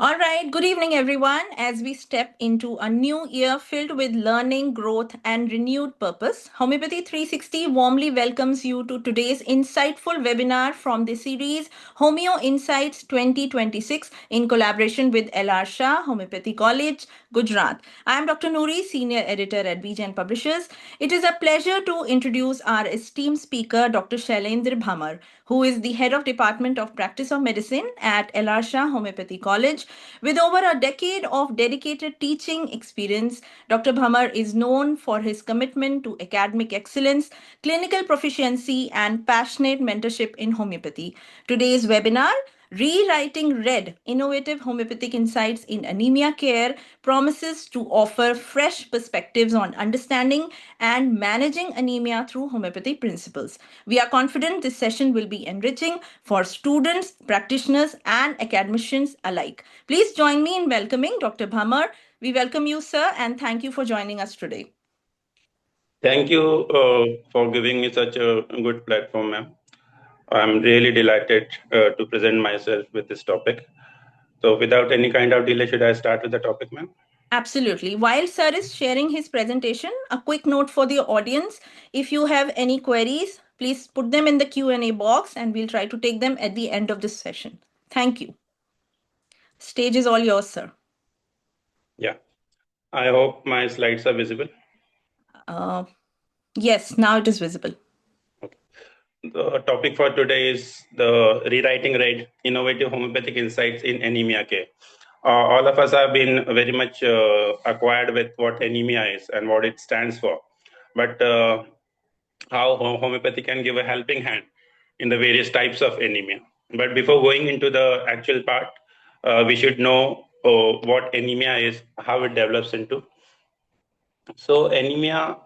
All right, good evening, everyone. As we step into a new year filled with learning, growth, and renewed purpose, Homeopathy 360 warmly welcomes you to today's insightful webinar from the series Homeo Insights 2026 in collaboration with LR Shah, Homeopathy College, Gujarat. I am Dr. Noori, Senior Editor at VGen Publishers. It is a pleasure to introduce our esteemed speaker, Dr. Shailendra Bhamar, who is the Head of Department of Practice of Medicine at LR Shah Homeopathy College. With over a decade of dedicated teaching experience, Dr. Bhamar is known for his commitment to academic excellence, clinical proficiency, and passionate mentorship in homeopathy. Today's webinar, Rewriting Red Innovative Homeopathic Insights in Anemia Care, promises to offer fresh perspectives on understanding and managing anemia through homeopathy principles. We are confident this session will be enriching for students, practitioners, and academicians alike. Please join me in welcoming Dr. Bhamar. We welcome you, sir, and thank you for joining us today. Thank you for giving me such a good platform, ma'am. I'm really delighted to present myself with this topic. So, without any kind of delay, should I start with the topic, ma'am? Absolutely. While sir is sharing his presentation, a quick note for the audience. If you have any queries, please put them in the Q&A box and we'll try to take them at the end of this session. Thank you. Stage is all yours, sir. Yeah. I hope my slides are visible. Uh, yes, now it is visible. Okay. The topic for today is the Rewriting Red Innovative Homeopathic Insights in Anemia Care. All of us have been very much acquired with what anemia is and what it stands for. But how homeopathy can give a helping hand in the various types of anemia. But before going into the actual part, we should know what anemia is, how it develops into. So anemia,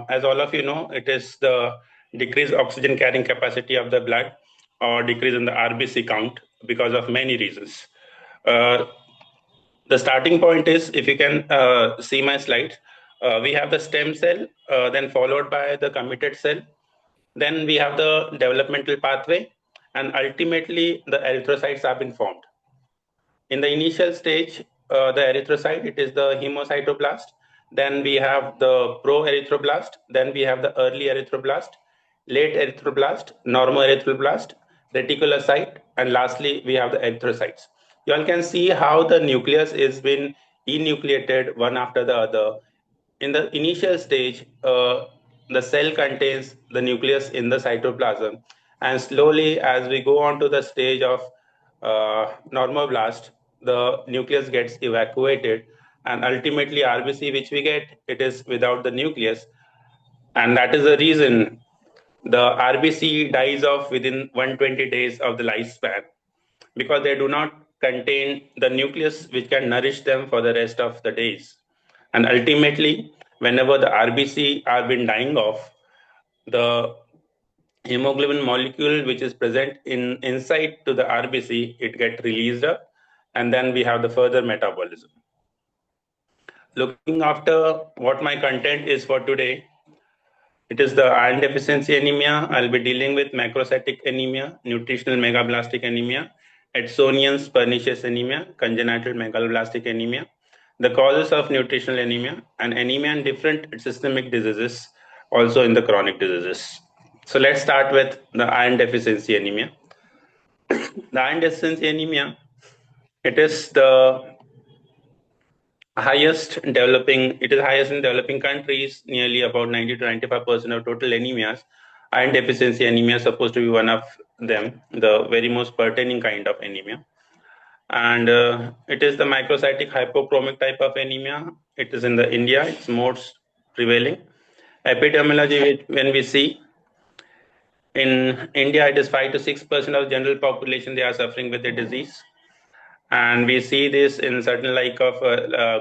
as all of you know, it is the decreased oxygen carrying capacity of the blood or decrease in the RBC count because of many reasons. Uh, the starting point is, if you can see my slide, we have the stem cell, then followed by the committed cell. Then we have the developmental pathway, and ultimately the erythrocytes have been formed. In the initial stage, the erythrocyte, it is the hemocytoblast. Then we have the pro-erythroblast. Then we have the early erythroblast, late erythroblast, normoerythroblast, reticulocyte, and lastly we have the erythrocytes. You all can see how the nucleus is been enucleated one after the other. In the initial stage, the cell contains the nucleus in the cytoplasm, and slowly as we go on to the stage of normoblast, the nucleus gets evacuated, and ultimately RBC, which we get, it is without the nucleus, and that is the reason the RBC dies off within 120 days of the lifespan, because they do not contain the nucleus which can nourish them for the rest of the days. And ultimately, whenever the RBC are been dying off, the hemoglobin molecule which is present inside to the RBC, it get released up, and then we have the further metabolism. Looking after what my content is for today, it is the iron deficiency anemia. I'll be dealing with macrocytic anemia, nutritional megablastic anemia, Adsonian's pernicious anemia, congenital megaloblastic anemia, the causes of nutritional anemia, and anemia and different systemic diseases, also in the chronic diseases. So let's start with the iron deficiency anemia. The iron deficiency anemia, it is the highest in developing countries. Nearly about 90 to 95% of total anemias. Iron deficiency anemia is supposed to be one of them, the very most pertaining kind of anemia. And it is the microcytic hypochromic type of anemia. It is in the India, it's most prevailing. Epidemiology, when we see in India, it is 5 to 6% of general population, they are suffering with the disease. And we see this in certain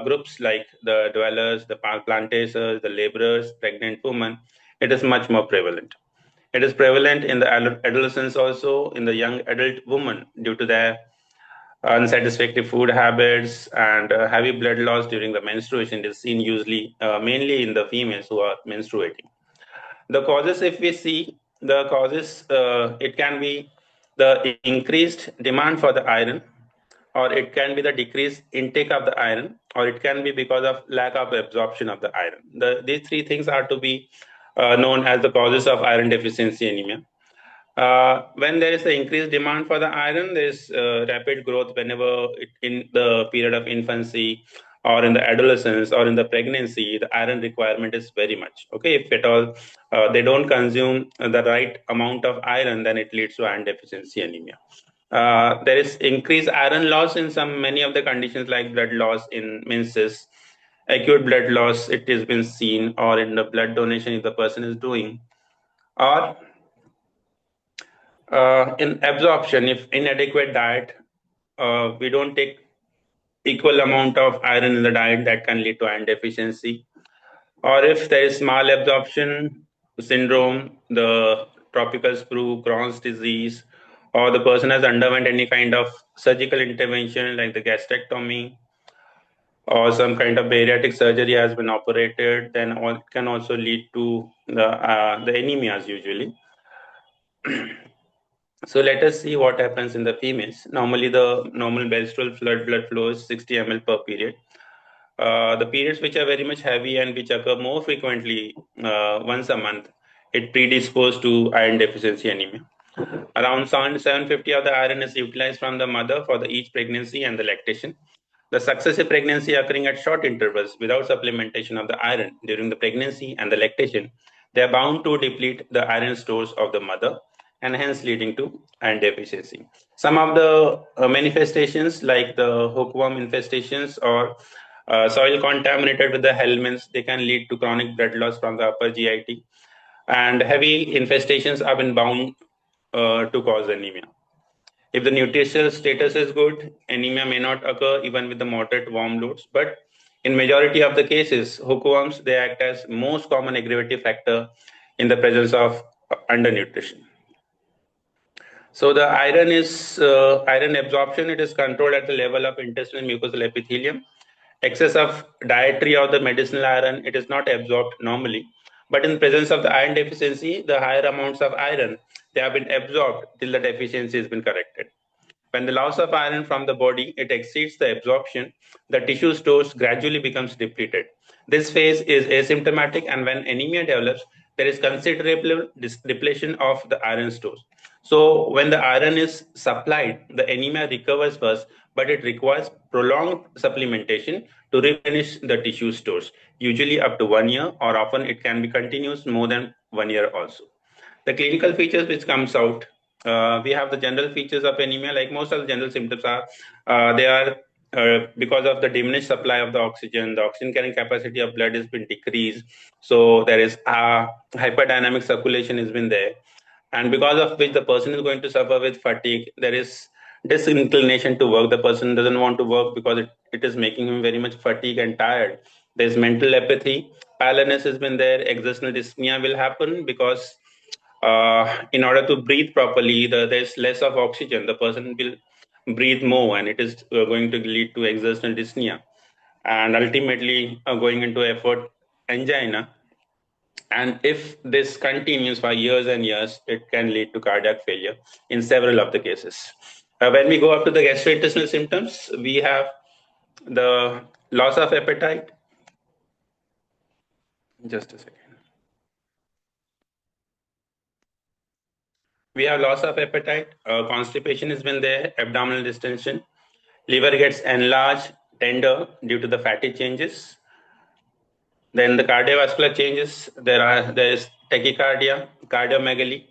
groups like the dwellers, the planters, the laborers, pregnant women. It is much more prevalent. It is prevalent in the adolescents, also in the young adult women, due to their unsatisfactory food habits and heavy blood loss during the menstruation. It is seen usually mainly in the females who are menstruating. The causes, if we see the causes, it can be the increased demand for the iron, or it can be the decreased intake of the iron, or it can be because of lack of absorption of the iron. These three things are to be known as the causes of iron deficiency anemia. When there is an increased demand for the iron, there is rapid growth whenever in the period of infancy or in the adolescence or in the pregnancy, the iron requirement is very much. Okay, if at all they don't consume the right amount of iron, then it leads to iron deficiency anemia. There is increased iron loss in some many of the conditions like blood loss in menses, acute blood loss. It has been seen, or in the blood donation if the person is doing, or in absorption, if inadequate diet, we don't take equal amount of iron in the diet, that can lead to iron deficiency. Or if there is malabsorption syndrome, the tropical sprue, Crohn's disease, or the person has underwent any kind of surgical intervention like the gastrectomy, or some kind of bariatric surgery has been operated, then it can also lead to the anemias usually. So let us see what happens in the females. Normally, the normal menstrual blood flow is 60 ml per period. The periods which are very much heavy and which occur more frequently once a month, it predisposed to iron deficiency anemia. Around 750 of the iron is utilized from the mother for each pregnancy and the lactation. The successive pregnancy occurring at short intervals without supplementation of the iron during the pregnancy and the lactation, they are bound to deplete the iron stores of the mother and hence leading to iron deficiency. Some of the manifestations like the hookworm infestations or soil contaminated with the helminths, they can lead to chronic blood loss from the upper GIT, and heavy infestations have been bound to cause anemia. If the nutritional status is good, anemia may not occur even with the moderate warm loads. But in majority of the cases, hookworms, they act as most common aggravative factor in the presence of undernutrition. So the iron absorption. It is controlled at the level of intestinal mucosal epithelium. Excess of dietary or the medicinal iron, it is not absorbed normally. But in presence of the iron deficiency, the higher amounts of iron, they have been absorbed till the deficiency has been corrected. When the loss of iron from the body it exceeds the absorption, the tissue stores gradually becomes depleted. This phase is asymptomatic, and when anemia develops, there is considerable depletion of the iron stores. So when the iron is supplied, the anemia recovers first, but it requires prolonged supplementation to replenish the tissue stores, usually up to 1 year, or often it can be continuous more than 1 year also. The clinical features which comes out, we have the general features of anemia. Like most of the general symptoms are, they are because of the diminished supply of the oxygen carrying capacity of blood has been decreased. So there is hyperdynamic circulation has been there, and because of which the person is going to suffer with fatigue. There is disinclination to work. The person doesn't want to work because it is making him very much fatigued and tired. There's mental apathy, pallorness has been there, exertional dyspnea will happen because in order to breathe properly, there's less of oxygen. The person will breathe more, and it is going to lead to exertional dyspnea, and ultimately going into effort angina. And if this continues for years and years, it can lead to cardiac failure in several of the cases. When we go up to the gastrointestinal symptoms, we have the loss of appetite. Just a second. We have loss of appetite, constipation has been there, abdominal distension, liver gets enlarged, tender due to the fatty changes. Then the cardiovascular changes, there is tachycardia, cardiomegaly,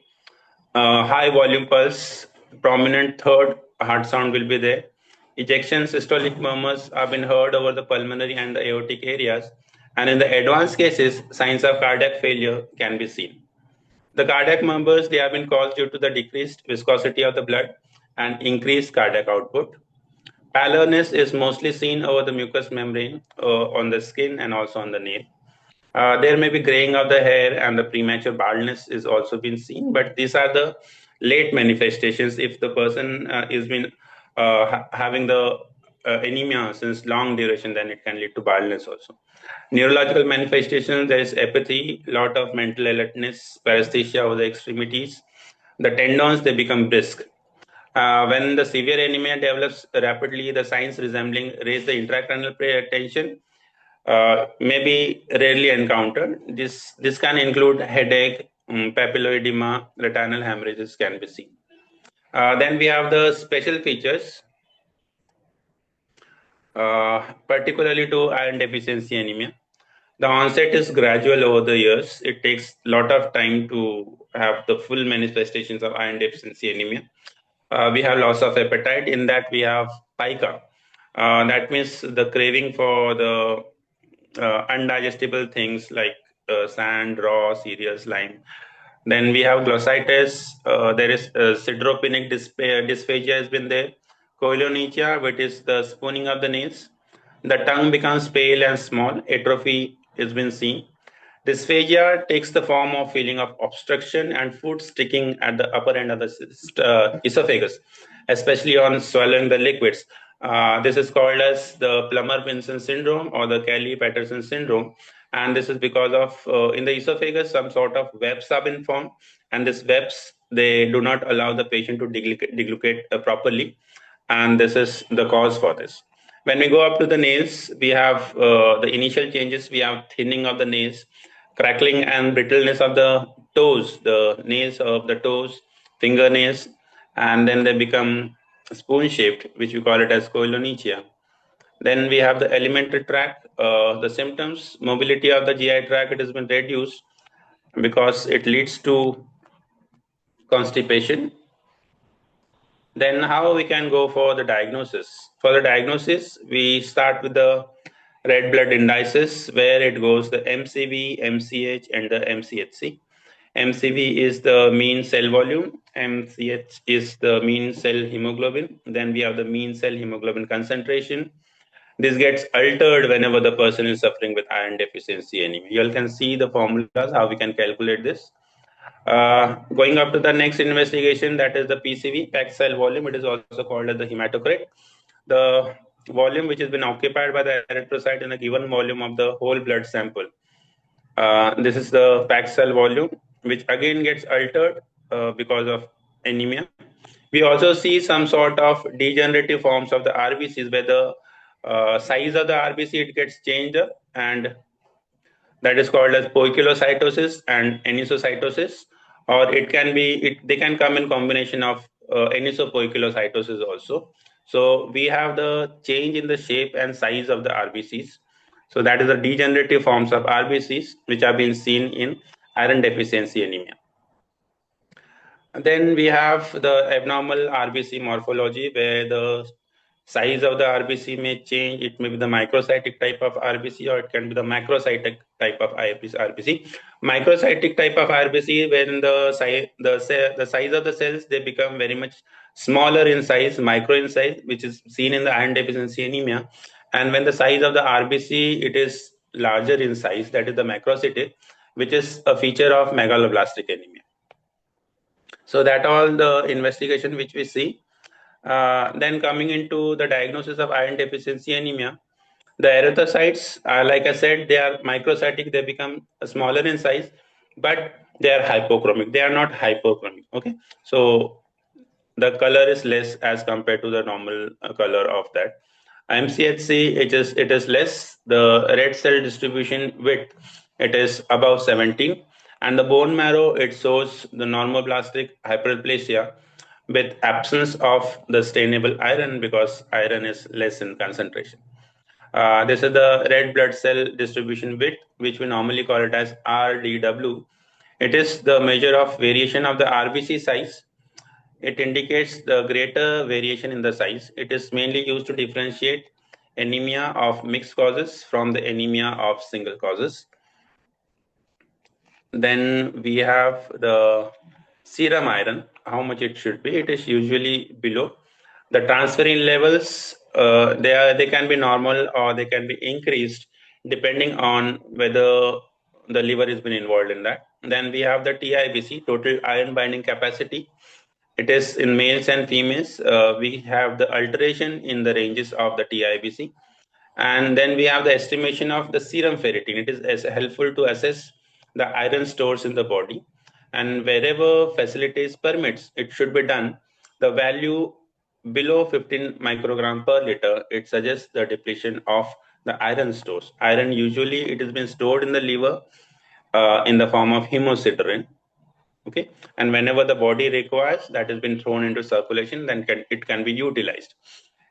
high volume pulse, prominent third heart sound will be there. Ejection systolic murmurs have been heard over the pulmonary and the aortic areas. And in the advanced cases, signs of cardiac failure can be seen. The cardiac murmurs, they have been caused due to the decreased viscosity of the blood and increased cardiac output. Pallorness is mostly seen over the mucous membrane on the skin and also on the nail. There may be graying of the hair, and the premature baldness is also been seen, but these are the late manifestations. If the person is been having the anemia since long duration, then it can lead to baldness also. Neurological manifestations, there is apathy, lot of mental alertness, paresthesia over the extremities. The tendons, they become brisk. When the severe anemia develops rapidly, the signs resembling raise the intracranial tension may be rarely encountered. This can include headache, papilloedema, retinal hemorrhages can be seen. Then we have the special features, particularly to iron deficiency anemia. The onset is gradual over the years. It takes a lot of time to have the full manifestations of iron deficiency anemia. We have loss of appetite. In that, we have pica. That means the craving for the undigestible things like sand, raw cereals, lime. Then we have glossitis. There is sideropenic dysphagia has been there. Koilonychia, which is the spooning of the nails. The tongue becomes pale and small. Atrophy has been seen. Dysphagia takes the form of feeling of obstruction and food sticking at the upper end of the esophagus, especially on swallowing the liquids. This is called as the Plummer-Vinson syndrome or the Kelly-Patterson syndrome, and this is because of in the esophagus some sort of webs have been formed, and these webs they do not allow the patient to deglutiate properly, and this is the cause for this. When we go up to the nails, we have the initial changes. We have thinning of the nails, crackling and brittleness of the toes, the nails of the toes, fingernails, and then they become spoon shaped, which we call it as koilonychia. Then we have the alimentary tract, the symptoms, mobility of the GI tract, it has been reduced because it leads to constipation. Then how we can go for the diagnosis? For the diagnosis, we start with the red blood indices where it goes the MCV, MCH, and the MCHC. MCV is the mean cell volume, MCH is the mean cell hemoglobin, then we have the mean cell hemoglobin concentration. This gets altered whenever the person is suffering with iron deficiency anemia. You all can see the formulas, how we can calculate this. Going up to the next investigation, that is the PCV, packed cell volume. It is also called as the hematocrit. The volume which has been occupied by the erythrocyte in a given volume of the whole blood sample. This is the packed cell volume, which again gets altered because of anemia. We also see some sort of degenerative forms of the RBCs where the size of the RBC it gets changed, and that is called as poikilocytosis and anisocytosis, or they can come in combination of anisopoikilocytosis also. So we have the change in the shape and size of the RBCs. So that is the degenerative forms of RBCs which have been seen in iron deficiency anemia. And then we have the abnormal RBC morphology where the size of the RBC may change. It may be the microcytic type of RBC or it can be the macrocytic type of RBC. Microcytic type of RBC, when the size of the cells, they become very much smaller in size, micro in size, which is seen in the iron deficiency anemia. And when the size of the RBC, it is larger in size, that is the macrocytic, which is a feature of megaloblastic anemia. So that all the investigation which we see. Then coming into the diagnosis of iron deficiency anemia, the erythrocytes, like I said, they are microcytic. They become smaller in size, but they are hypochromic. They are not hypochromic. Okay, so the color is less as compared to the normal color of that. MCHC, it is less. The red cell distribution width, it is above 17, and the bone marrow it shows the normoblastic hyperplasia with absence of the stainable iron because iron is less in concentration. This is the red blood cell distribution width, which we normally call it as RDW. It is the measure of variation of the RBC size. It indicates the greater variation in the size. It is mainly used to differentiate anemia of mixed causes from the anemia of single causes. Then we have the serum iron, how much it should be. It is usually below. The transferrin levels, they can be normal or they can be increased depending on whether the liver has been involved in that. Then we have the TIBC, total iron binding capacity. It is in males and females. We have the alteration in the ranges of the TIBC. And then we have the estimation of the serum ferritin. It is helpful to assess the iron stores in the body. And wherever facilities permits, it should be done. The value below 15 microgram per liter, it suggests the depletion of the iron stores. Iron usually it has been stored in the liver in the form of hemosiderin. Okay, and whenever the body requires, that has been thrown into circulation, then it can be utilized.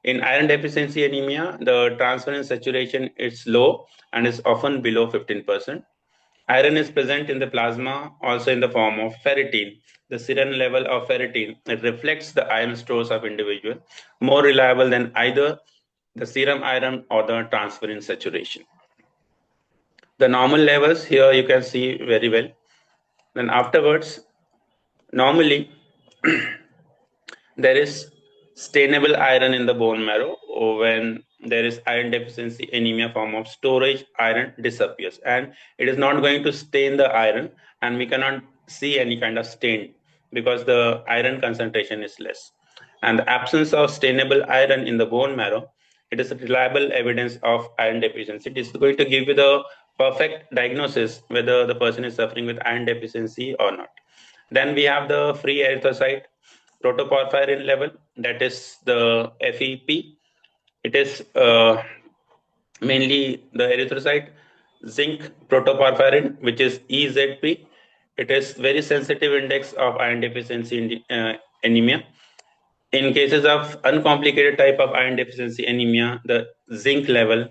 In iron deficiency anemia, the transferrin saturation is low and is often below 15%. Iron is present in the plasma also in the form of ferritin. The serum level of ferritin, it reflects the iron stores of individual, more reliable than either the serum iron or the transferrin saturation. The normal levels here you can see very well. Then afterwards, normally there is stainable iron in the bone marrow when there is iron deficiency anemia form of storage iron disappears, and it is not going to stain the iron, and we cannot see any kind of stain because the iron concentration is less. And the absence of stainable iron in the bone marrow, it is a reliable evidence of iron deficiency. It is going to give you the perfect diagnosis whether the person is suffering with iron deficiency or not. Then we have the free erythrocyte protoporphyrin level, that is the FEP. It is mainly the erythrocyte zinc protoporphyrin, which is EZP. It is very sensitive index of iron deficiency anemia. In cases of uncomplicated type of iron deficiency anemia, the zinc level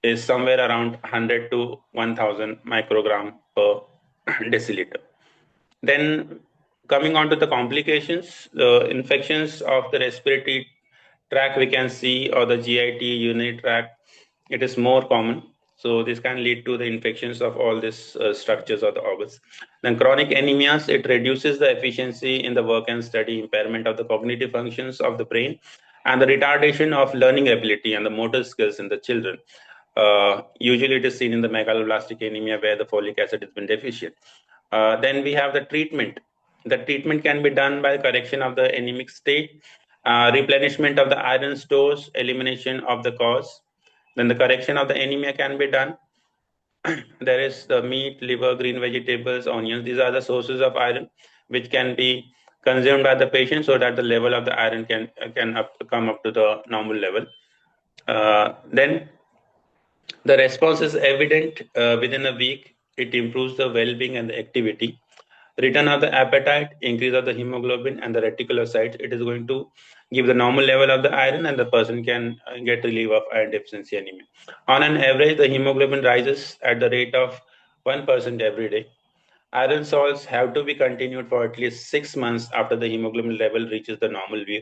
is somewhere around 100 to 1000 microgram per deciliter. Then coming on to the complications, the infections of the respiratory tract we can see, or the GIT urinary tract, it is more common. So this can lead to the infections of all these structures or the organs. Then chronic anemias, it reduces the efficiency in the work and study, impairment of the cognitive functions of the brain, and the retardation of learning ability and the motor skills in the children. Usually it is seen in the megaloblastic anemia where the folic acid has been deficient. Then we have the treatment. The treatment can be done by correction of the anemic state, replenishment of the iron stores, elimination of the cause. Then the correction of the anemia can be done. There is the meat, liver, green vegetables, onions. These are the sources of iron which can be consumed by the patient so that the level of the iron can come up to the normal level. Then the response is evident within a week. It improves the well-being and the activity. Return of the appetite, increase of the hemoglobin and the reticulocytes. It is going to give the normal level of the iron, and the person can get relief of iron deficiency anemia. On an average, the hemoglobin rises at the rate of 1% every day. Iron salts have to be continued for at least 6 months after the hemoglobin level reaches the normal view,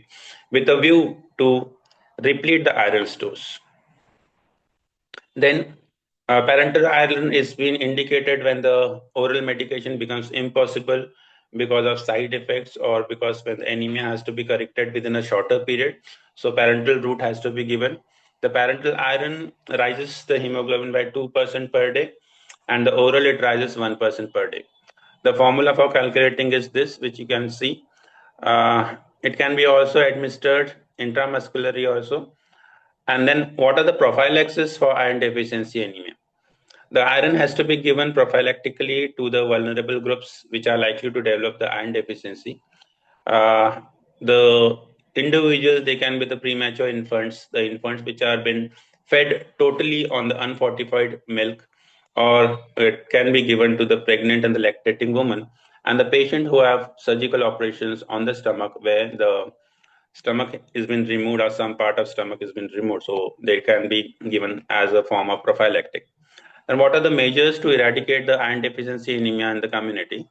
with a view to replete the iron stores. Then parenteral iron is being indicated when the oral medication becomes impossible because of side effects or because when the anemia has to be corrected within a shorter period. So parenteral route has to be given. The parenteral iron rises the hemoglobin by 2% per day, and the oral it rises 1% per day. The formula for calculating is this, which you can see. It can be also administered intramuscularly also. And then what are the prophylaxis for iron deficiency anemia? The iron has to be given prophylactically to the vulnerable groups which are likely to develop the iron deficiency. The individuals, they can be the premature infants, the infants which are been fed totally on the unfortified milk, or it can be given to the pregnant and the lactating woman, and the patient who have surgical operations on the stomach where the stomach is been removed or some part of stomach has been removed, so they can be given as a form of prophylactic. And what are the measures to eradicate the iron deficiency anemia in the community?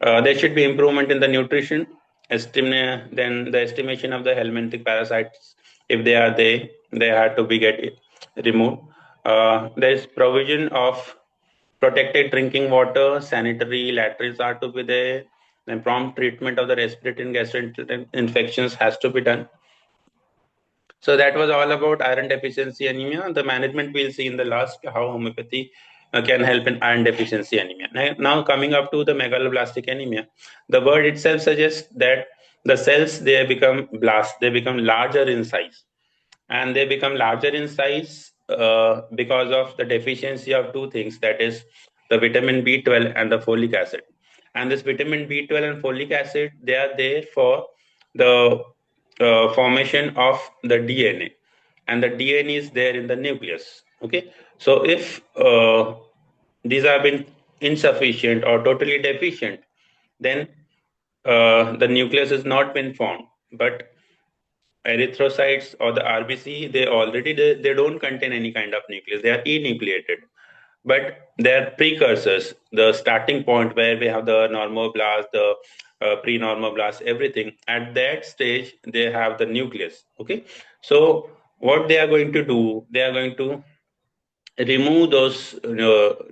There should be improvement in the nutrition, then the estimation of the helminthic parasites, if they are there, they have to be get removed. There is provision of protected drinking water, sanitary latrines are to be there, then prompt treatment of the respiratory and gastrointestinal infections has to be done. So that was all about iron deficiency anemia. The management we'll see in the last how homeopathy can help in iron deficiency anemia. Now coming up to the megaloblastic anemia, the word itself suggests that the cells they become blast, they become larger in size, and they become larger in size because of the deficiency of two things, that is the vitamin B12 and the folic acid. And this vitamin B12 and folic acid, they are there for the formation of the DNA, and the DNA is there in the nucleus. Okay, so if these have been insufficient or totally deficient, then the nucleus has not been formed. But erythrocytes or the RBC, they don't contain any kind of nucleus. They are enucleated, but they are precursors. The starting point where we have the normoblast, the pre-normoblast, everything. At that stage, they have the nucleus. Okay, so what they are going to do? They are going to remove those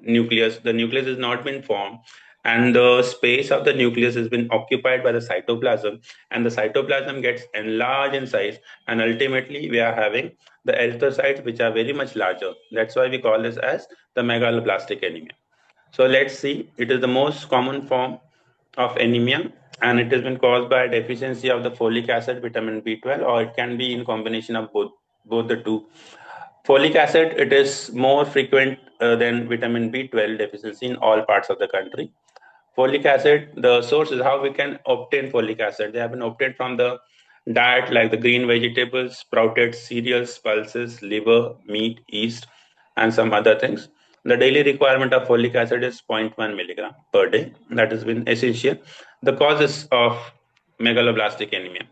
nucleus. The nucleus has not been formed, and the space of the nucleus has been occupied by the cytoplasm, and the cytoplasm gets enlarged in size, and ultimately we are having the erythrocytes, which are very much larger. That's why we call this as the megaloblastic anemia. So let's see, it is the most common form of anemia, and it has been caused by deficiency of the folic acid, vitamin B12, or it can be in combination of both the two. Folic acid, it is more frequent than vitamin B12 deficiency in all parts of the country. Folic acid, the source is how we can obtain folic acid. They have been obtained from the diet like the green vegetables, sprouted cereals, pulses, liver, meat, yeast, and some other things. The daily requirement of folic acid is zero point 0.1 milligram per day. That has been essential. The causes of megaloblastic anemia.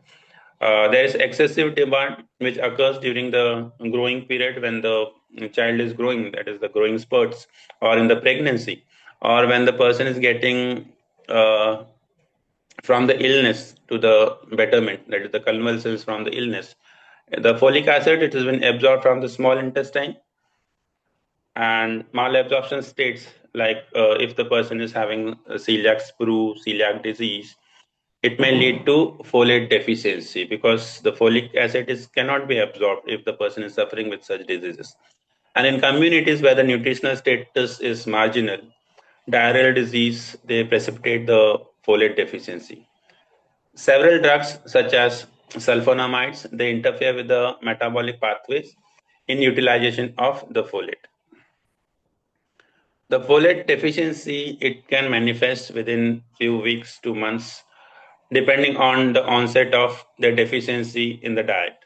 There is excessive demand which occurs during the growing period when the child is growing, that is the growing spurts, or in the pregnancy, or when the person is getting uh, from the illness to the betterment, that is the convalescence from the illness. The folic acid, it has been absorbed from the small intestine, and malabsorption states like if the person is having celiac sprue, celiac disease, it may lead to folate deficiency because the folic acid cannot be absorbed if the person is suffering with such diseases. And in communities where the nutritional status is marginal, diarrheal disease, they precipitate the folate deficiency. Several drugs such as sulfonamides, they interfere with the metabolic pathways in utilization of the folate. The folate deficiency, it can manifest within few weeks to months depending on the onset of the deficiency in the diet.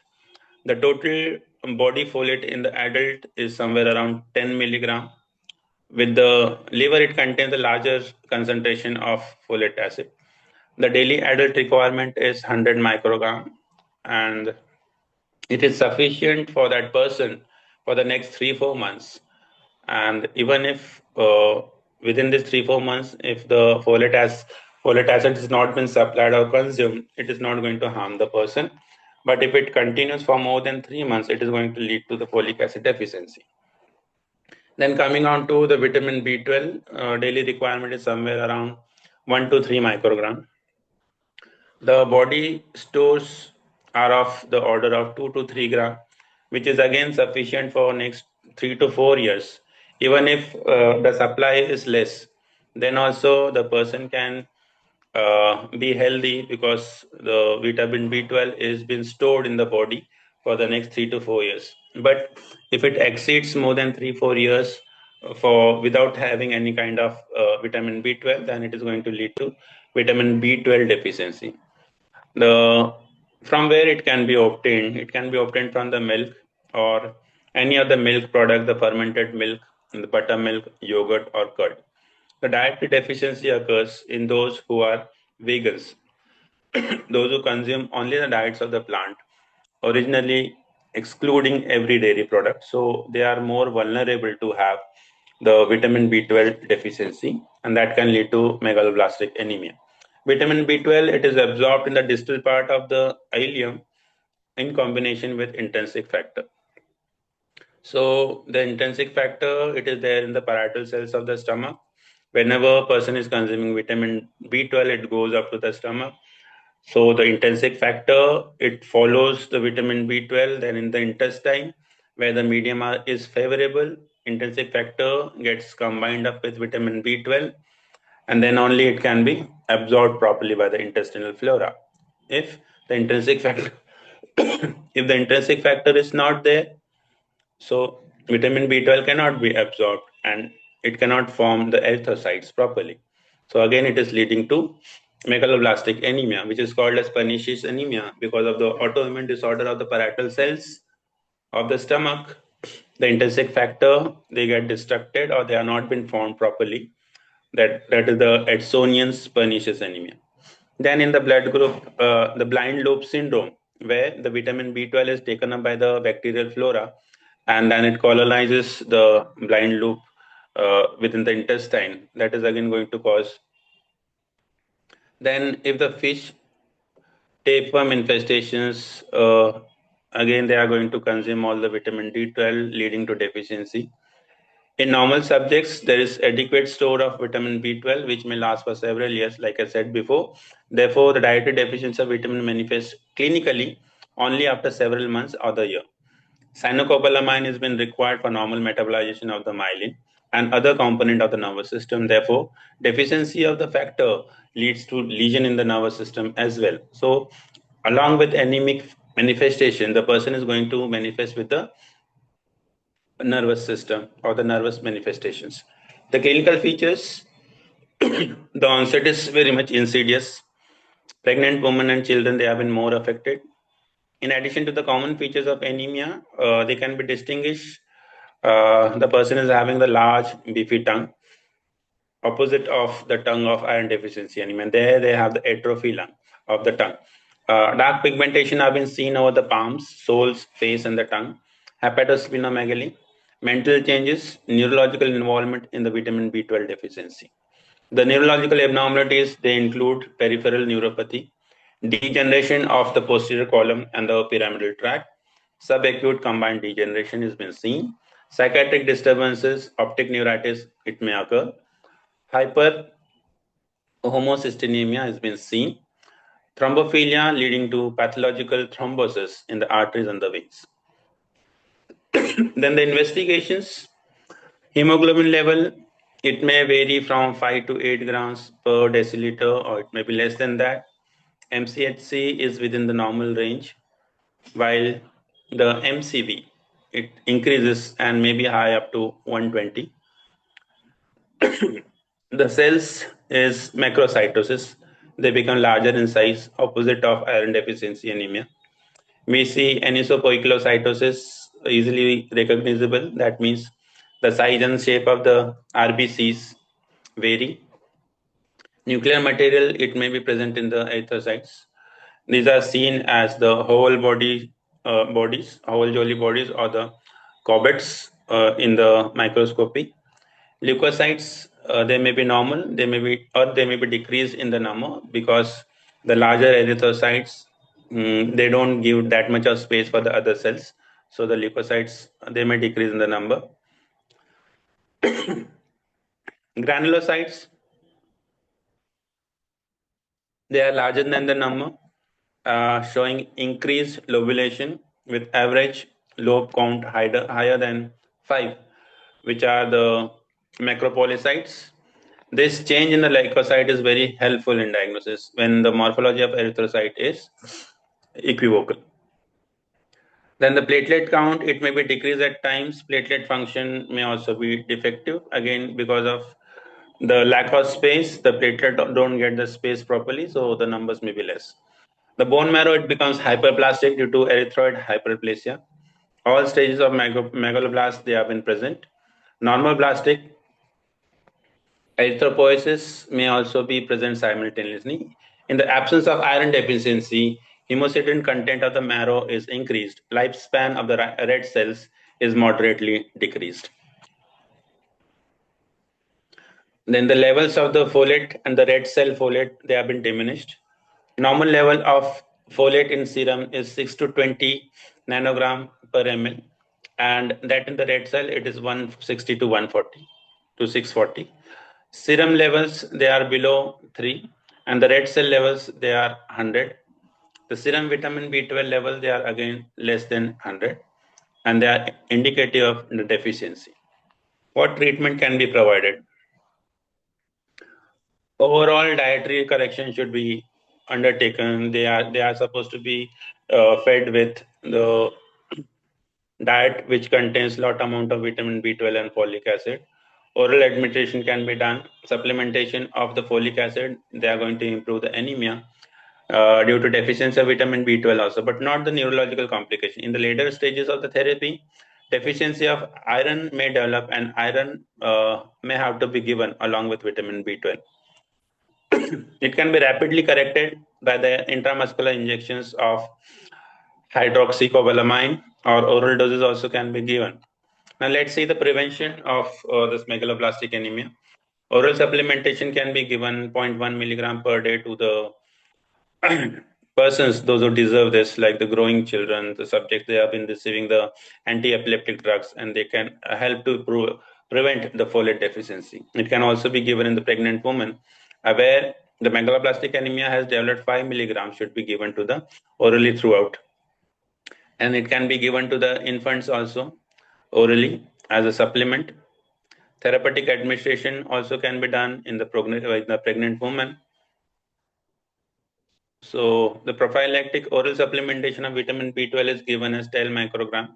The total body folate in the adult is somewhere around 10 milligram. With the liver, it contains a larger concentration of folate acid. The daily adult requirement is 100 microgram, and it is sufficient for that person for the next 3-4 months. And even if within this 3-4 months, if the folate acid has not been supplied or consumed, it is not going to harm the person. But if it continues for more than 3 months, it is going to lead to the folic acid deficiency. Then coming on to the vitamin B12, daily requirement is somewhere around 1 to 3 microgram. The body stores are of the order of 2 to 3 gram, which is again sufficient for next 3 to 4 years. Even if the supply is less, then also the person can be healthy because the vitamin B12 is been stored in the body for the next 3 to 4 years. But if it exceeds more than 3-4 years for without having any kind of vitamin B12, then it is going to lead to vitamin B12 deficiency. The from where it can be obtained, it can be obtained from the milk or any other milk product, the fermented milk, the buttermilk, yogurt, or curd. The dietary deficiency occurs in those who are vegans, those who consume only the diets of the plant, originally excluding every dairy product. So they are more vulnerable to have the vitamin B12 deficiency, and that can lead to megaloblastic anemia. Vitamin B12, it is absorbed in the distal part of the ileum in combination with intrinsic factor. So the intrinsic factor, it is there in the parietal cells of the stomach. Whenever a person is consuming vitamin B12, it goes up to the stomach. So the intrinsic factor, it follows the vitamin B12. Then in the intestine, where the medium is favorable, intrinsic factor gets combined up with vitamin B12, and then only it can be absorbed properly by the intestinal flora. If the intrinsic factor, if the intrinsic factor is not there, so vitamin B12 cannot be absorbed and it cannot form the erythrocytes properly. So again, it is leading to megaloblastic anemia, which is called as pernicious anemia because of the autoimmune disorder of the parietal cells of the stomach. The intrinsic factor, they get destructed or they are not been formed properly. That is the Edsonian's pernicious anemia. Then in the blood group, the blind loop syndrome, where the vitamin B12 is taken up by the bacterial flora, and then it colonizes the blind loop within the intestine. That is again going to cause. Then, if the fish tapeworm infestations, again they are going to consume all the vitamin D12, leading to deficiency. In normal subjects, there is adequate store of vitamin B12, which may last for several years, like I said before. Therefore, the dietary deficiency of vitamin manifests clinically only after several months or the year. Cyanocobalamin has been required for normal metabolization of the myelin and other component of the nervous system. Therefore, deficiency of the factor leads to lesion in the nervous system as well. So, along with anemic manifestation, the person is going to manifest with the nervous system or the nervous manifestations. The clinical features, the onset is very much insidious. Pregnant women and children, they have been more affected. In addition to the common features of anemia, they can be distinguished. The person is having the large beefy tongue, opposite of the tongue of iron deficiency anemia. There they have the atrophy lung of the tongue. Dark pigmentation have been seen over the palms, soles, face, and the tongue. Hepatosplenomegaly, mental changes, neurological involvement in the vitamin B12 deficiency. The neurological abnormalities, they include peripheral neuropathy, degeneration of the posterior column and the pyramidal tract, subacute combined degeneration has been seen, psychiatric disturbances, optic neuritis, it may occur, hyperhomocystinemia has been seen, thrombophilia leading to pathological thrombosis in the arteries and the veins. Then the investigations, hemoglobin level, it may vary from 5 to 8 grams per deciliter, or it may be less than that. MCHC is within the normal range, while the MCV, it increases and may be high up to 120. The cells is macrocytosis. They become larger in size, opposite of iron deficiency anemia. We see anisopoikilocytosis easily recognizable. That means the size and shape of the RBCs vary. Nuclear material, it may be present in the erythrocytes. These are seen as the whole body bodies, whole jolly bodies, or the corbets in the microscopy. Leukocytes, they may be normal, they may be or they may be decreased in the number because the larger erythrocytes, they don't give that much of space for the other cells. So the leukocytes, they may decrease in the number. Granulocytes, they are larger than the number, showing increased lobulation with average lobe count higher than 5, which are the macropolycytes. This change in the leukocyte is very helpful in diagnosis when the morphology of erythrocyte is equivocal. Then the platelet count, it may be decreased at times. Platelet function may also be defective, again because of the lack of space. The platelet don't get the space properly, so the numbers may be less. The bone marrow, it becomes hyperplastic due to erythroid hyperplasia. All stages of megaloblast, they have been present. Normal blastic erythropoiesis may also be present simultaneously. In the absence of iron deficiency, hemocytin content of the marrow is increased. Lifespan of the red cells is moderately decreased. Then the levels of the folate and the red cell folate, they have been diminished. Normal level of folate in serum is 6 to 20 nanogram per ml, and that in the red cell it is 160 to 140 to 640. Serum levels, they are below 3, and the red cell levels, they are 100. The serum vitamin B12 level, they are again less than 100, and they are indicative of the deficiency. What treatment can be provided? Overall dietary correction should be undertaken. They are supposed to be fed with the diet which contains lot amount of vitamin B12 and folic acid. Oral administration can be done. Supplementation of the folic acid, they are going to improve the anemia due to deficiency of vitamin B12 also, but not the neurological complication. In the later stages of the therapy, deficiency of iron may develop, and iron may have to be given along with vitamin B12. It can be rapidly corrected by the intramuscular injections of hydroxycobalamin, or oral doses also can be given. Now let's see the prevention of this megaloblastic anemia. Oral supplementation can be given zero point 0.1 milligram per day to the persons, those who deserve this, like the growing children, the subjects, they have been receiving the anti-epileptic drugs, and they can help to prevent the folate deficiency. It can also be given in the pregnant woman, where the megaloblastic anemia has developed 5 milligrams should be given to the orally throughout. And it can be given to the infants also orally as a supplement. Therapeutic administration also can be done in the pregnant woman. So the prophylactic oral supplementation of vitamin B12 is given as 10 microgram,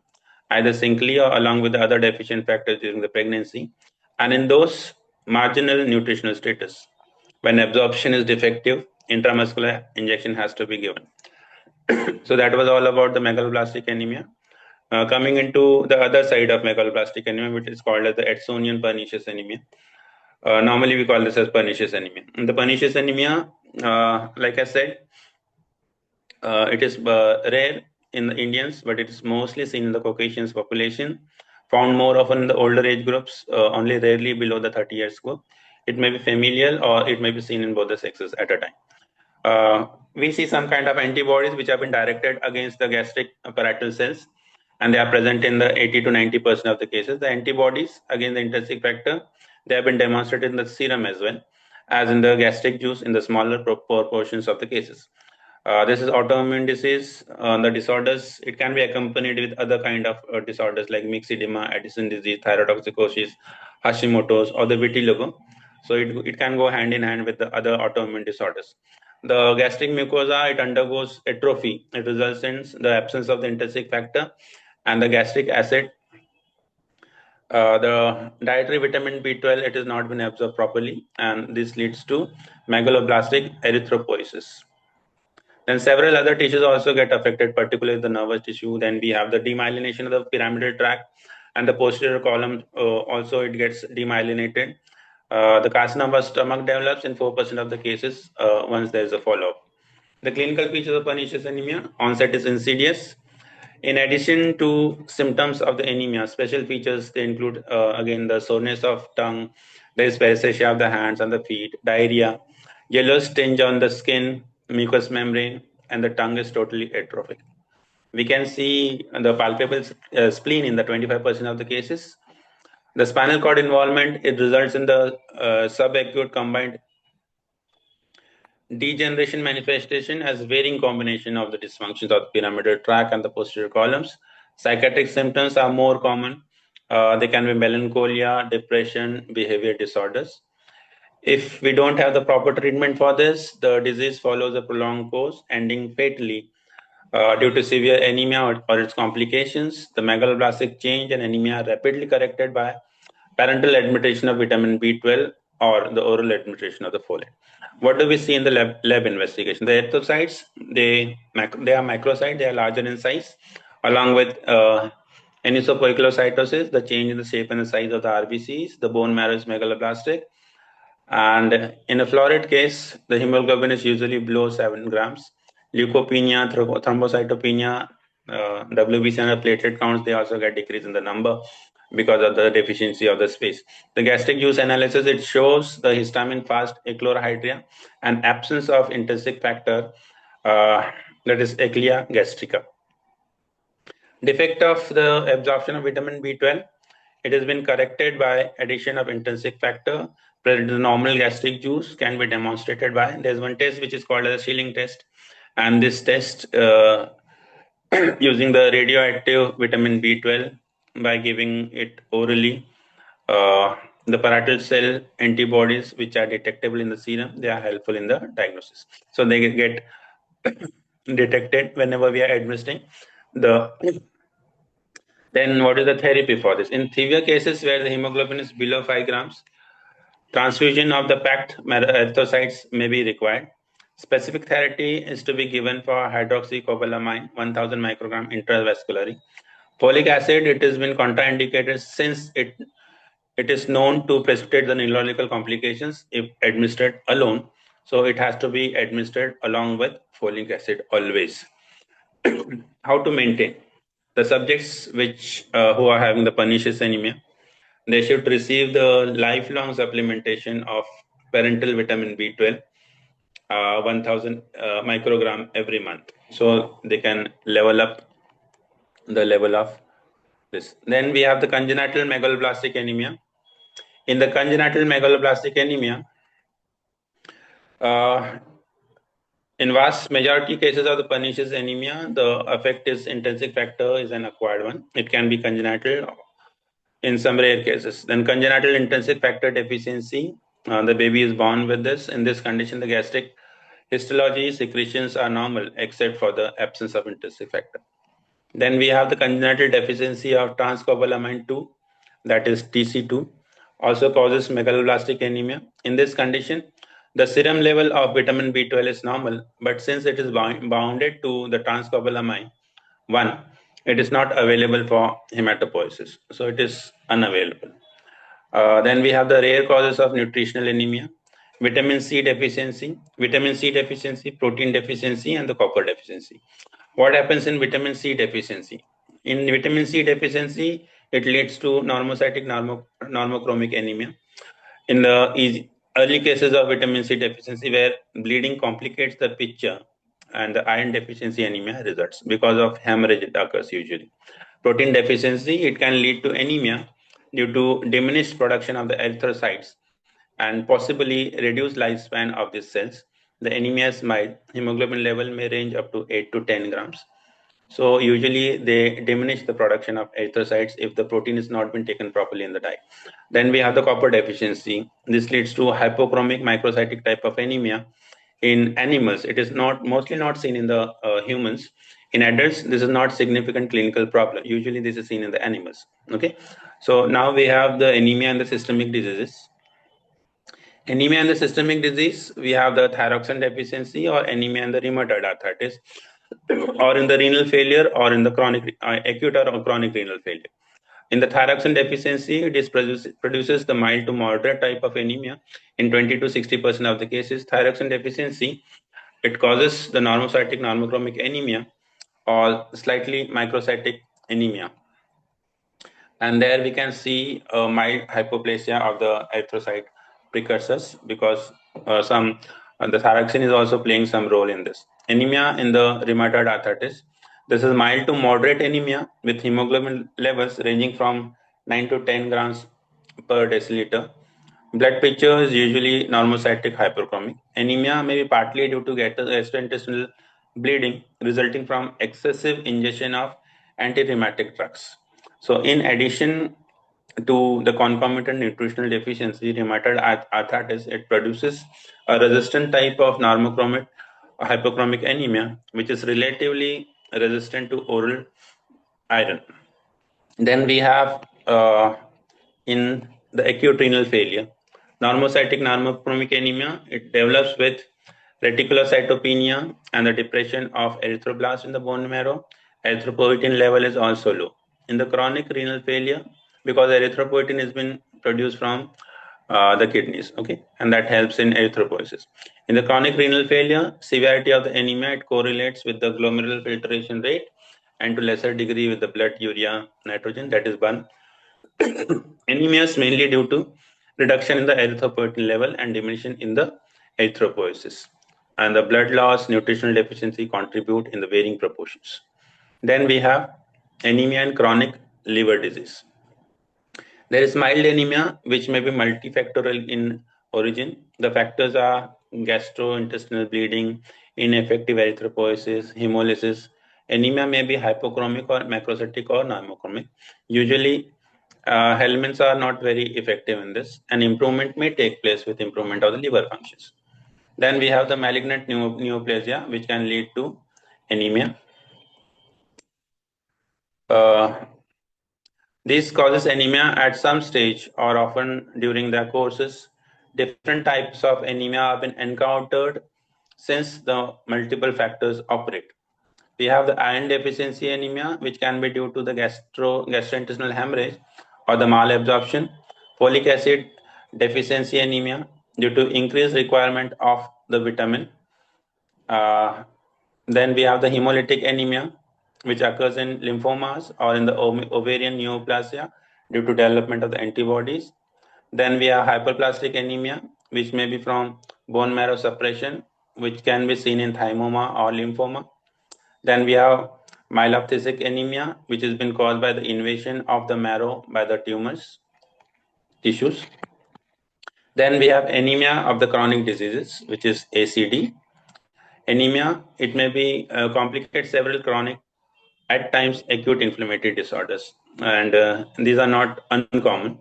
either singly or along with the other deficient factors during the pregnancy, and in those marginal nutritional status. When absorption is defective, intramuscular injection has to be given. So that was all about the megaloblastic anemia. Coming into the other side of megaloblastic anemia, which is called as the Edsonian pernicious anemia. Normally, we call this as pernicious anemia. And the pernicious anemia, like I said, it is rare in the Indians, but it is mostly seen in the Caucasian population, found more often in the older age groups, only rarely below the 30 years group. It may be familial or it may be seen in both the sexes at a time. We see some kind of antibodies which have been directed against the gastric parietal cells, and they are present in the 80 to 90% of the cases. The antibodies against the intrinsic factor, they have been demonstrated in the serum as well as in the gastric juice in the smaller proportions of the cases. This is autoimmune disease. The disorders, it can be accompanied with other kind of disorders like myxedema, Addison disease, thyrotoxicosis, Hashimoto's, or the vitiligo. So it can go hand in hand with the other autoimmune disorders. The gastric mucosa, it undergoes atrophy. It results in the absence of the intrinsic factor and the gastric acid. The dietary vitamin B12, it has not been absorbed properly, and this leads to megaloblastic erythropoiesis. Then several other tissues also get affected, particularly the nervous tissue. Then we have the demyelination of the pyramidal tract, and the posterior column also it gets demyelinated. The carcinoma of stomach develops in 4% of the cases once there is a follow-up. The clinical features of pernicious anemia: onset is insidious. In addition to symptoms of the anemia, special features they include again the soreness of tongue, there is paresthesia of the hands and the feet, diarrhea, yellow tinge on the skin, mucous membrane, and the tongue is totally atrophic. We can see the palpable spleen in the 25% of the cases. The spinal cord involvement, it results in the subacute combined degeneration manifestation has varying combination of the dysfunctions of the pyramidal tract and the posterior columns. Psychiatric symptoms are more common. They can be melancholia, depression, behavior disorders. If we don't have the proper treatment for this, the disease follows a prolonged course, ending fatally due to severe anemia or its complications. The megaloblastic change and anemia are rapidly corrected by parenteral administration of vitamin B12 or the oral administration of the folate. What do we see in the lab investigation? The erythrocytes, they are microcytes, they are larger in size, along with anisopoikilocytosis, the change in the shape and the size of the RBCs, the bone marrow is megaloblastic, and in a florid case, the hemoglobin is usually below 7 grams. Leukopenia, thrombocytopenia, WBC and the platelet counts, they also get decrease in the number because of the deficiency of the space. The gastric juice analysis, it shows the histamine fast achlorhydria and absence of intrinsic factor, that is Eclia gastrica. Defect of the absorption of vitamin B12, it has been corrected by addition of intrinsic factor. The normal gastric juice can be demonstrated by, there's one test which is called as a Schilling test, and this test using the radioactive vitamin B12 by giving it orally, the parietal cell antibodies which are detectable in the serum, they are helpful in the diagnosis. So they get detected whenever we are administering the Then what is the therapy for this? In severe cases where the hemoglobin is below 5 grams, transfusion of the packed erythrocytes may be required. Specific therapy is to be given for hydroxycobalamin 1000 microgram intravascularly. Folic acid, it has been contraindicated since it is known to precipitate the neurological complications if administered alone. So it has to be administered along with folic acid always. How to maintain? The subjects who are having the pernicious anemia, they should receive the lifelong supplementation of parental vitamin B12, 1000 microgram every month. So they can level up the level of this. Then we have the congenital megaloblastic anemia. In the congenital megaloblastic anemia, uh, in vast majority cases of the pernicious anemia, the effect is intrinsic factor is an acquired one. It can be congenital in some rare cases. Then congenital intrinsic factor deficiency, the baby is born with this. In this condition, the gastric histology secretions are normal except for the absence of intrinsic factor. Then we have the congenital deficiency of transcobalamin 2, that is TC2, also causes megaloblastic anemia. In this condition, the serum level of vitamin B12 is normal, but since it is bounded to the transcobalamin 1, it is not available for hematopoiesis, so it is unavailable. Then we have the rare causes of nutritional anemia: vitamin C deficiency, protein deficiency, and the copper deficiency. What happens in vitamin C deficiency? In vitamin C deficiency, it leads to normocytic normochromic anemia. In the early cases of vitamin C deficiency, where bleeding complicates the picture and the iron deficiency anemia results because of hemorrhage it occurs usually. Protein deficiency, it can lead to anemia due to diminished production of the erythrocytes and possibly reduced lifespan of these cells. The anemia is mild. Hemoglobin level may range up to 8 to 10 grams. So usually they diminish the production of erythrocytes if the protein is not been taken properly in the diet. Then we have the copper deficiency. This leads to hypochromic microcytic type of anemia in animals. It is not mostly not seen in the humans. In adults, this is not significant clinical problem. Usually this is seen in the animals. Okay. So now we have the anemia and the systemic diseases. Anemia and the systemic disease, we have the thyroxine deficiency or anemia and the rheumatoid arthritis, or in the renal failure, or in the chronic, acute or chronic renal failure. In the thyroxine deficiency, it produces the mild to moderate type of anemia. In 20 to 60% of the cases, thyroxine deficiency, it causes the normocytic normochromic anemia or slightly microcytic anemia. And there we can see a mild hypoplasia of the erythrocyte precursors because some the thyroxine is also playing some role in this. Anemia in the rheumatoid arthritis. This is mild to moderate anemia with hemoglobin levels ranging from 9 to 10 grams per deciliter. Blood picture is usually normocytic hyperchromic. Anemia may be partly due to gastrointestinal bleeding resulting from excessive ingestion of anti-rheumatic drugs. So, in addition to the concomitant nutritional deficiency, rheumatoid arthritis, it produces a resistant type of normochromic hypochromic anemia, which is relatively resistant to oral iron. Then we have in the acute renal failure, normocytic normochromic anemia. It develops with reticulocytopenia and the depression of erythroblasts in the bone marrow. Erythropoietin level is also low. In the chronic renal failure, because erythropoietin has been produced from the kidneys, okay, and that helps in erythropoiesis. In the chronic renal failure, severity of the anemia, it correlates with the glomerular filtration rate and to lesser degree with the blood urea nitrogen, that is one. Anemia is mainly due to reduction in the erythropoietin level and diminution in the erythropoiesis. And the blood loss, nutritional deficiency contribute in the varying proportions. Then we have anemia and chronic liver disease. There is mild anemia, which may be multifactorial in origin. The factors are gastrointestinal bleeding, ineffective erythropoiesis, hemolysis. Anemia may be hypochromic or macrocytic or normochromic. Usually, helminths are not very effective in this, and improvement may take place with improvement of the liver functions. Then we have the malignant neoplasia, which can lead to anemia. Uh, This causes anemia at some stage or often during their courses. Different types of anemia have been encountered since the multiple factors operate. We have the iron deficiency anemia, which can be due to the gastrointestinal hemorrhage or the malabsorption. Folic acid deficiency anemia due to increased requirement of the vitamin. Uh, then we have the hemolytic anemia, which occurs in lymphomas or in the ovarian neoplasia due to development of the antibodies. Then we have hyperplastic anemia, which may be from bone marrow suppression, which can be seen in thymoma or lymphoma. Then we have myeloproliferative anemia, which has been caused by the invasion of the marrow by the tumors tissues. Then we have anemia of the chronic diseases, which is ACD. Anemia, it may be complicate several chronic, at times acute inflammatory disorders, and these are not uncommon.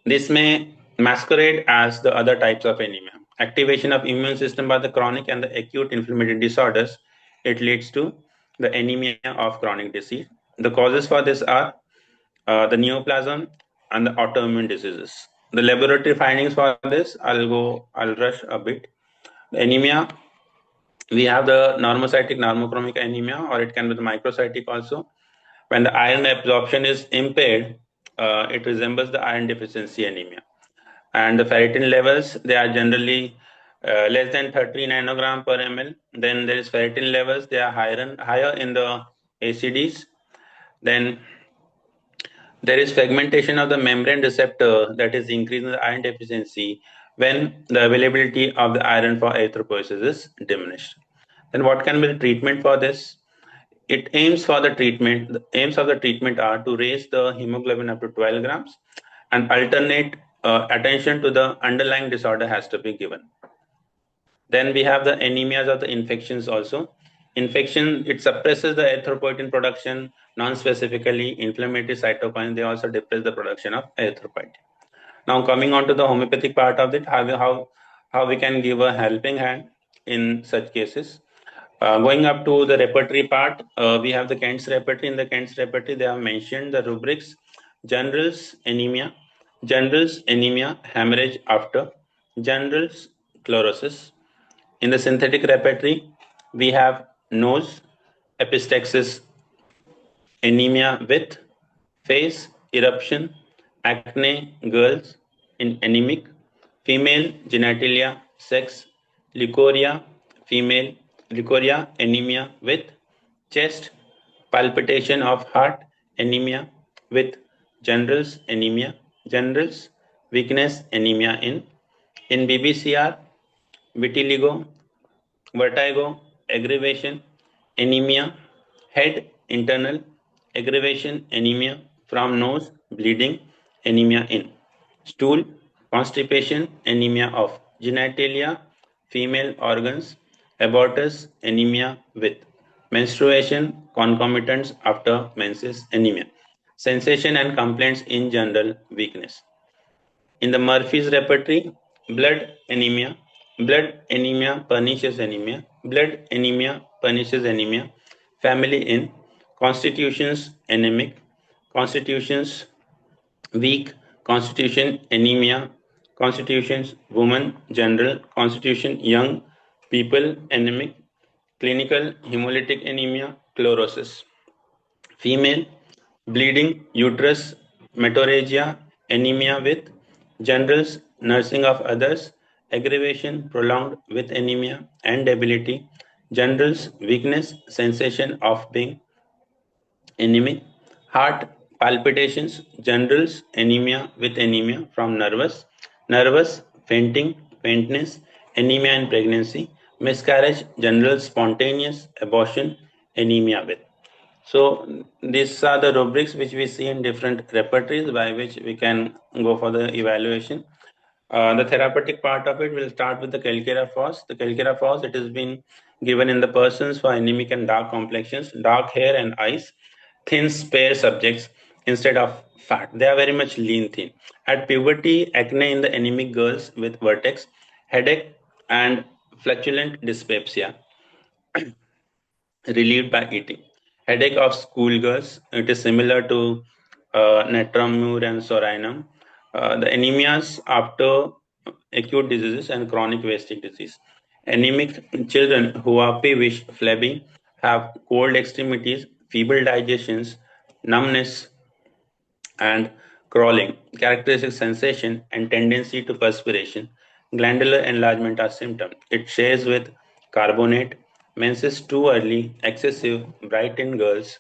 This may masquerade as the other types of anemia. Activation of immune system by the chronic and the acute inflammatory disorders, it leads to the anemia of chronic disease. The causes for this are the neoplasm and the autoimmune diseases. The laboratory findings for this, I'll rush a bit. The anemia, we have the normocytic normochromic anemia, or it can be the microcytic also. When the iron absorption is impaired, it resembles the iron deficiency anemia. And the ferritin levels, they are generally less than 30 nanogram per ml. Then there is ferritin levels, they are higher in the ACDs. Then there is fragmentation of the membrane receptor that is increasing the iron deficiency when the availability of the iron for erythropoiesis is diminished. Then what can be the treatment for this? It aims for the treatment. The aims of the treatment are to raise the hemoglobin up to 12 grams, and alternate attention to the underlying disorder has to be given. Then we have the anemias of the infections also. Infection, it suppresses the erythropoietin production, non-specifically inflammatory cytokines, they also depress the production of erythropoietin. Now coming on to the homeopathic part of it, how we can give a helping hand in such cases. Going up to the repertory part, we have the Kent's repertory. In the Kent's repertory, they have mentioned the rubrics: generals anemia, hemorrhage after, generals chlorosis. In the synthetic repertory, we have nose, epistaxis, anemia with, face, eruption, acne, girls, in anemic, female, genitalia, sex, leukorrhea, female, leukorrhea, anemia with, chest, palpitation of heart, anemia with, generals, weakness, anemia in BBCR, vitiligo, vertigo, aggravation, anemia, head, internal, aggravation, anemia, from nose, bleeding, anemia stool, constipation, anemia of genitalia, female organs, abortus, anemia with, menstruation, concomitants after menses, anemia, sensation and complaints in general, weakness. In the Murphy's repertory, blood anemia, pernicious anemia, blood anemia, pernicious anemia, family in, constitutions anemic, constitutions weak, constitution anemia, constitutions woman general, constitution young people anemic, clinical hemolytic anemia, chlorosis. Female, bleeding, uterus, metorrhagia, anemia with, generals, nursing of others, aggravation prolonged with anemia and debility, generals, weakness, sensation of being anemic, heart, palpitations, generals, anemia with anemia from nervous, fainting, faintness, anemia in pregnancy, miscarriage, general spontaneous, abortion, anemia with. So these are the rubrics which we see in different repertories by which we can go for the evaluation. The therapeutic part of it will start with the calcarea phos. The calcarea phos, it has been given in the persons for anemic and dark complexions, dark hair and eyes, thin, spare subjects instead of fat. They are very much lean, thin. At puberty, acne in the anemic girls with vertex, headache, and flatulent dyspepsia relieved by eating. Headache of schoolgirls, it is similar to Netramur and Sorinum. The anemias after acute diseases and chronic wasting disease. Anemic children who are peevish, flabby, have cold extremities, feeble digestions, numbness, and crawling, characteristic sensation, and tendency to perspiration. Glandular enlargement are symptoms. It shares with carbonate, menses too early, excessive, bright in girls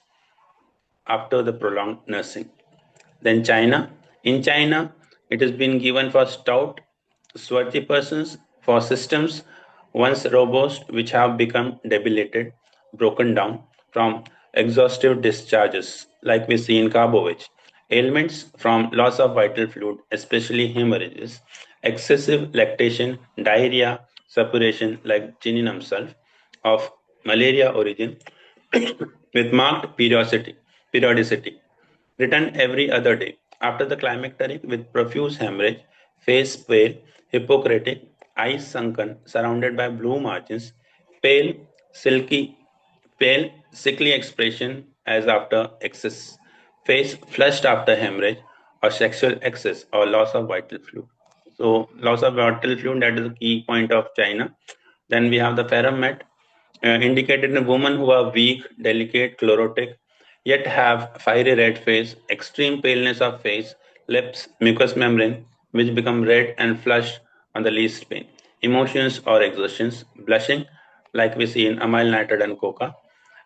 after the prolonged nursing. Then China. In China, it has been given for stout, swarthy persons, for systems once robust which have become debilitated, broken down from exhaustive discharges, like we see in Carbovich. Ailments from loss of vital fluid, especially hemorrhages, excessive lactation, diarrhea, suppuration, like Jininum self, of malaria origin, with marked periodicity, written every other day. After the climacteric, with profuse hemorrhage, face pale, Hippocratic, eyes sunken, surrounded by blue margins, pale, silky, pale, sickly expression as after excess, face flushed after hemorrhage or sexual excess or loss of vital fluid. So, loss of vital fluid, that is the key point of China. Then we have the ferromet, indicated in women who are weak, delicate, chlorotic, yet have fiery red face, extreme paleness of face, lips, mucous membrane, which become red and flushed on the least pain. Emotions or exertions, blushing, like we see in amyl nitrate and coca.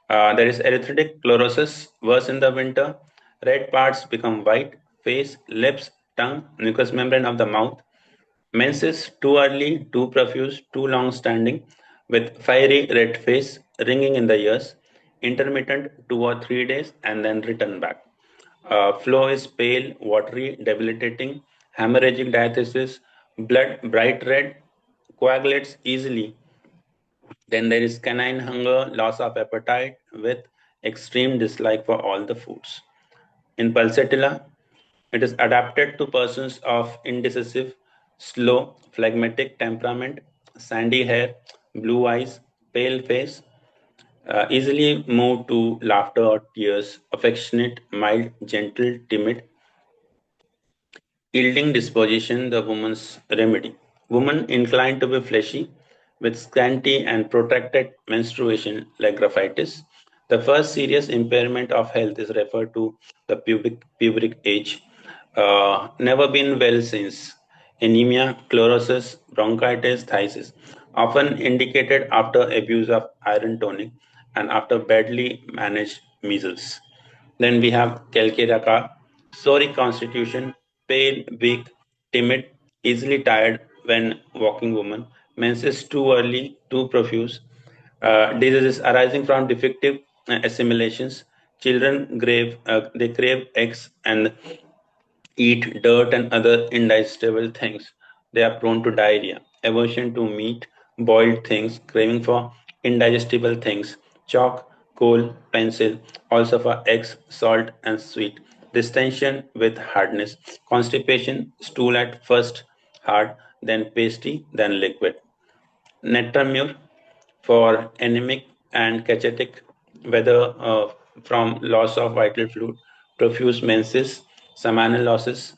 There is erythritic chlorosis, worse in the winter. Red parts become white, face, lips, tongue, mucous membrane of the mouth. Menses too early, too profuse, too long standing, with fiery red face, ringing in the ears, intermittent 2 or 3 days, and then return back. Flow is pale, watery, debilitating, hemorrhagic diathesis, blood bright red, coagulates easily. Then there is canine hunger, loss of appetite, with extreme dislike for all the foods. In pulsatilla, it is adapted to persons of indecisive, slow, phlegmatic temperament, sandy hair, blue eyes, pale face, easily moved to laughter or tears, affectionate, mild, gentle, timid, yielding disposition, the woman's remedy. Woman inclined to be fleshy, with scanty and protracted menstruation like graphitis. The first serious impairment of health is referred to the pubic age. Never been well since. Anemia, chlorosis, bronchitis, phthisis, often indicated after abuse of iron tonic and after badly managed measles. Then we have Calcarea, psoric constitution, pale, weak, timid, easily tired when walking woman, menses too early, too profuse, diseases arising from defective assimilations, children they crave eggs and eat dirt and other indigestible things. They are prone to diarrhea, aversion to meat, boiled things, craving for indigestible things, chalk, coal, pencil, also for eggs, salt, and sweet, distension with hardness, constipation, stool at first hard, then pasty, then liquid. Netramure for anemic and cachetic, whether from loss of vital fluid, profuse menses, seminal losses,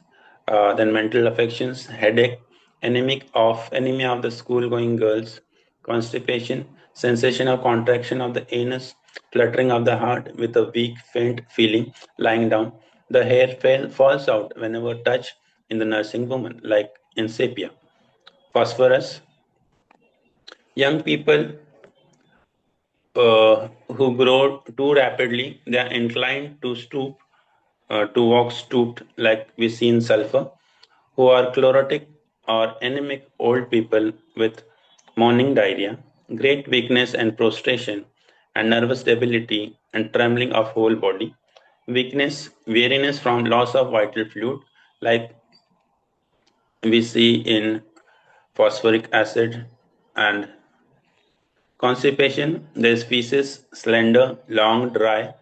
then mental affections, headache, anemia of the school-going girls, constipation, sensation of contraction of the anus, fluttering of the heart with a weak, faint feeling, lying down. The hair falls out whenever touched in the nursing woman, like in sepia. Phosphorus, young people who grow too rapidly, they are inclined to to walk stooped, like we see in sulfur, who are chlorotic or anemic old people with morning diarrhea, great weakness and prostration, and nervous debility and trembling of whole body, weakness, weariness from loss of vital fluid, like we see in phosphoric acid and constipation, there's feces slender, long, dry,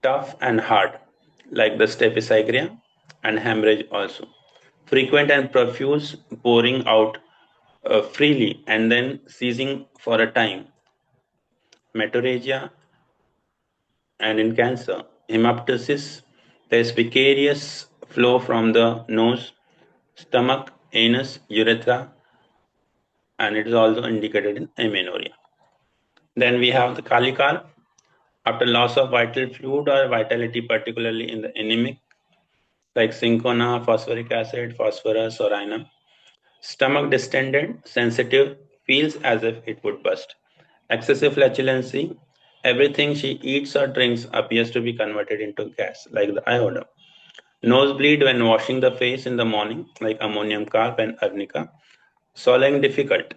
tough and hard, like the staphysigria, and hemorrhage also. Frequent and profuse pouring out freely and then ceasing for a time. Metorrhagia and in cancer, hemoptysis, There's vicarious flow from the nose, stomach, anus, urethra, and it is also indicated in amenorrhea. Then we have the Kalikar. After loss of vital fluid or vitality, particularly in the anemic, like cinchona, phosphoric acid, phosphorus, or iron, stomach distended, sensitive, feels as if it would burst. Excessive flatulency, everything she eats or drinks appears to be converted into gas, like the iodine. Nosebleed when washing the face in the morning, like ammonium carb and arnica. Swallowing difficult.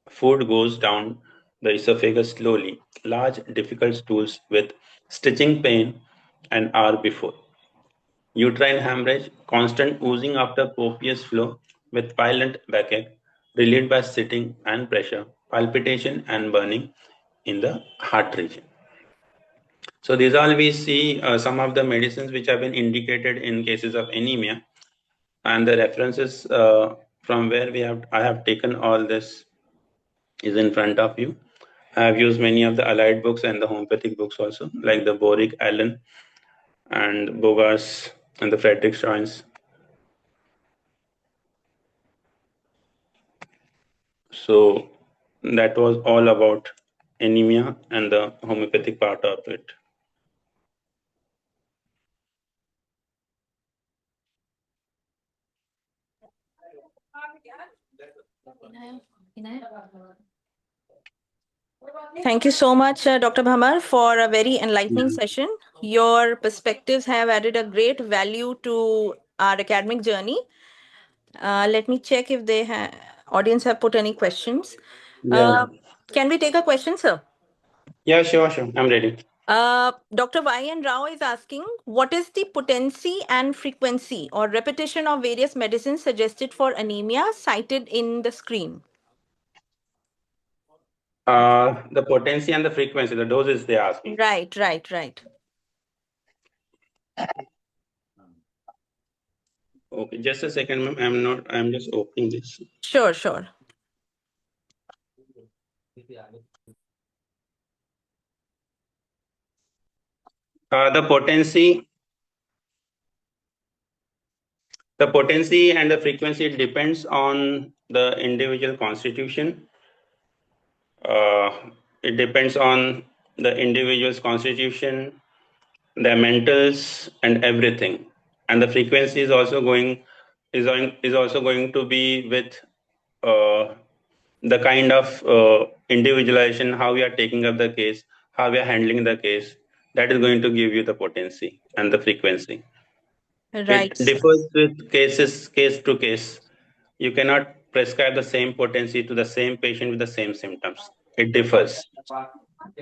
Food goes down the esophagus slowly. Large, difficult stools with stitching pain an hour before. Uterine hemorrhage, constant oozing after copious flow with violent backache, relieved by sitting and pressure, palpitation and burning in the heart region. So these all we see some of the medicines which have been indicated in cases of anemia, and the references from where we have I have taken all this is in front of you. I have used many of the allied books and the homeopathic books also, like the Boric Allen and Bogas and the Frederick Schoens. So that was all about anemia and the homeopathic part of it. Thank you so much, Dr. Bhamar, for a very enlightening session. Your perspectives have added a great value to our academic journey. Let me check if the audience have put any questions. Yeah. Uh, can we take a question, sir? Yeah, sure, sure. I'm ready. Dr. Y.N. Rao is asking, what is the potency and frequency or repetition of various medicines suggested for anemia cited in the screen? The potency and the frequency, the doses they're asking. Right, right, right. Okay, just a second, ma'am. I'm just opening this. Sure, sure. The potency, and the frequency depends on the individual constitution. It depends on the individual's constitution, their mentals, and everything. And the frequency is also going to be with uh, the kind of individualization, how we are taking up the case, how we are handling the case. That is going to give you the potency and the frequency. Right, It sir. differs with case to case. You cannot prescribe the same potency to the same patient with the same symptoms. It differs.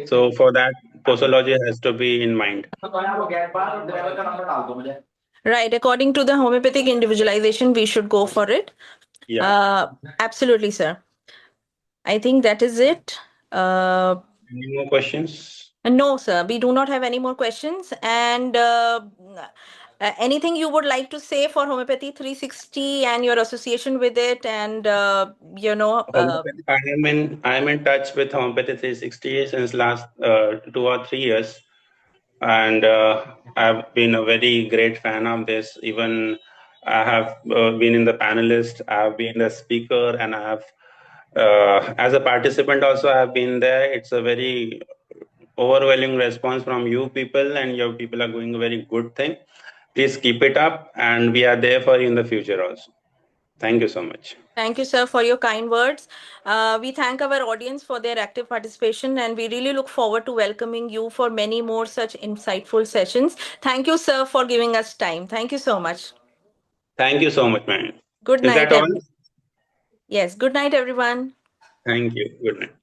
So for that, posology has to be in mind. Right. According to the homeopathic individualization, we should go for it. Yeah. Uh, absolutely, sir. I think that is it. Uh, Any more questions? no, sir. We do not have any more questions. And anything you would like to say for Homeopathy 360 and your association with it, and I'm in touch with Homeopathy 360 since last 2 or 3 years, and I've been a very great fan of this. Even I have been in the panelist, I have been the speaker, and I have as a participant also I have been there. It's a very overwhelming response from you people, and your people are doing a very good thing. Please keep it up, and we are there for you in the future also. Thank you so much. thank you, sir, for your kind words. We thank our audience for their active participation, and we really look forward to welcoming you for many more such insightful sessions. Thank you, sir, for giving us time. Thank you so much. Thank you so much, man. Good Is night. that all? Yes, good night, everyone. Thank you. Good night.